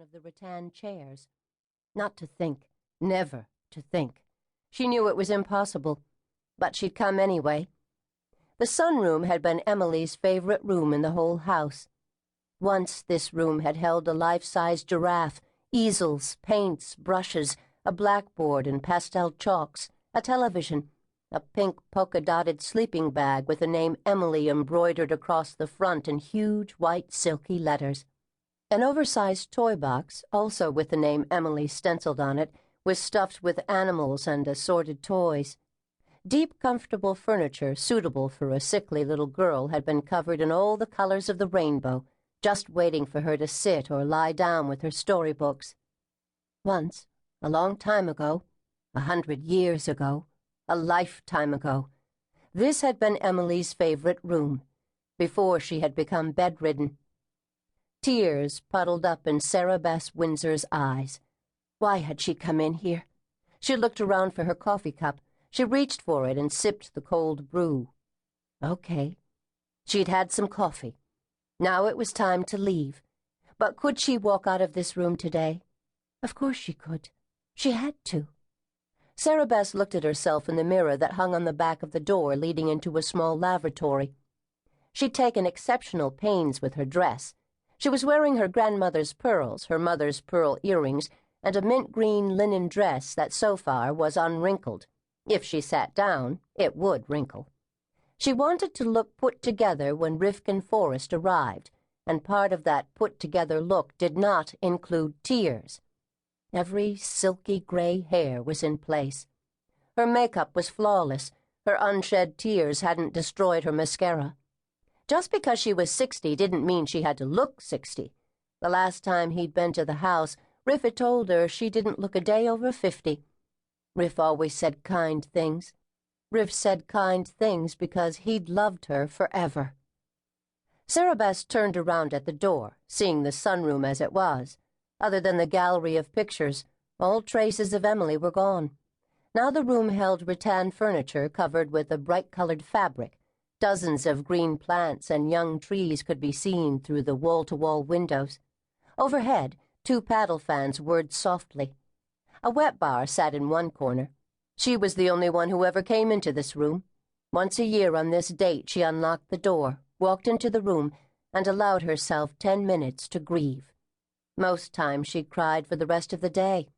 of the rattan chairs. Not to think, never to think. She knew it was impossible, but she'd come anyway. The sunroom had been Emily's favorite room in the whole house. Once this room had held a life-size giraffe, easels, paints, brushes, a blackboard and pastel chalks, a television, a pink polka-dotted sleeping bag with the name Emily embroidered across the front in huge white silky letters. An oversized toy box, also with the name Emily stenciled on it, was stuffed with animals and assorted toys. Deep, comfortable furniture suitable for a sickly little girl had been covered in all the colors of the rainbow, just waiting for her to sit or lie down with her storybooks. Once, a long time ago, 100 years ago, a lifetime ago, this had been Emily's favorite room, before she had become bedridden. Tears puddled up in Sarah Bess Windsor's eyes. Why had she come in here? She looked around for her coffee cup. She reached for it and sipped the cold brew. Okay. She'd had some coffee. Now it was time to leave. But could she walk out of this room today? Of course she could. She had to. Sarah Bess looked at herself in the mirror that hung on the back of the door leading into a small lavatory. She'd taken exceptional pains with her dress. She was wearing her grandmother's pearls, her mother's pearl earrings, and a mint-green linen dress that so far was unwrinkled. If she sat down, it would wrinkle. She wanted to look put together when Rifkin Forrest arrived, and part of that put-together look did not include tears. Every silky gray hair was in place. Her makeup was flawless. Her unshed tears hadn't destroyed her mascara. Just because she was 60 didn't mean she had to look 60. The last time he'd been to the house, Riff had told her she didn't look a day over 50. Riff always said kind things. Riff said kind things because he'd loved her forever. Sarah Bess turned around at the door, seeing the sunroom as it was. Other than the gallery of pictures, all traces of Emily were gone. Now the room held rattan furniture covered with a bright-colored fabric. Dozens of green plants and young trees could be seen through the wall-to-wall windows. Overhead, 2 paddle fans whirred softly. A wet bar sat in one corner. She was the only one who ever came into this room. Once a year on this date she unlocked the door, walked into the room, and allowed herself 10 minutes to grieve. Most times she cried for the rest of the day.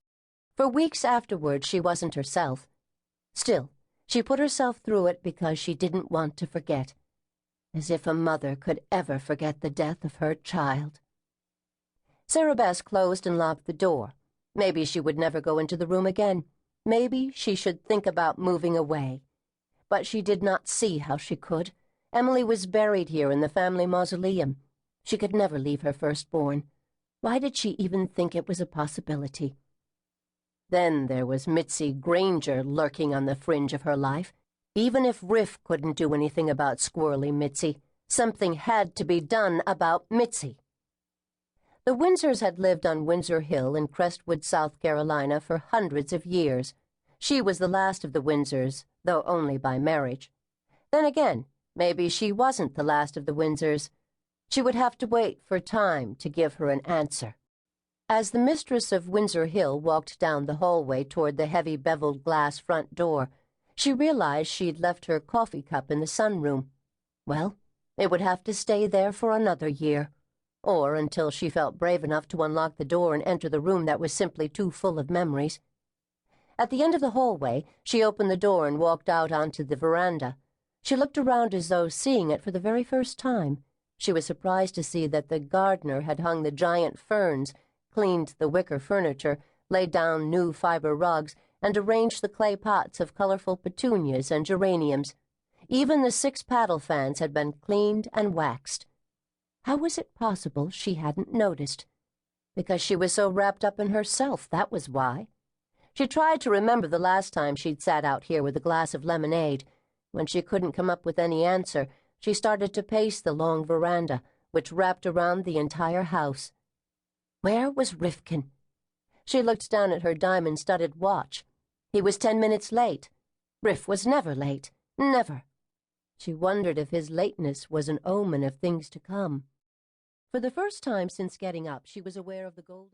For weeks afterward she wasn't herself. Still, she put herself through it because she didn't want to forget. As if a mother could ever forget the death of her child. Sarah Bess closed and locked the door. Maybe she would never go into the room again. Maybe she should think about moving away. But she did not see how she could. Emily was buried here in the family mausoleum. She could never leave her firstborn. Why did she even think it was a possibility? Then there was Mitzi Granger lurking on the fringe of her life. Even if Riff couldn't do anything about squirrely Mitzi, something had to be done about Mitzi. The Windsors had lived on Windsor Hill in Crestwood, South Carolina for hundreds of years. She was the last of the Windsors, though only by marriage. Then again, maybe she wasn't the last of the Windsors. She would have to wait for time to give her an answer. As the mistress of Windsor Hill walked down the hallway toward the heavy beveled glass front door, she realized she'd left her coffee cup in the sunroom. Well, it would have to stay there for another year, or until she felt brave enough to unlock the door and enter the room that was simply too full of memories. At the end of the hallway, she opened the door and walked out onto the veranda. She looked around as though seeing it for the very first time. She was surprised to see that the gardener had hung the giant ferns, cleaned the wicker furniture, laid down new fiber rugs, and arranged the clay pots of colorful petunias and geraniums. Even the 6 paddle fans had been cleaned and waxed. How was it possible she hadn't noticed? Because she was so wrapped up in herself, that was why. She tried to remember the last time she'd sat out here with a glass of lemonade. When she couldn't come up with any answer, she started to pace the long veranda, which wrapped around the entire house. Where was Rifkin? She looked down at her diamond-studded watch. He was 10 minutes late. Riff was never late. Never. She wondered if his lateness was an omen of things to come. For the first time since getting up, she was aware of the golden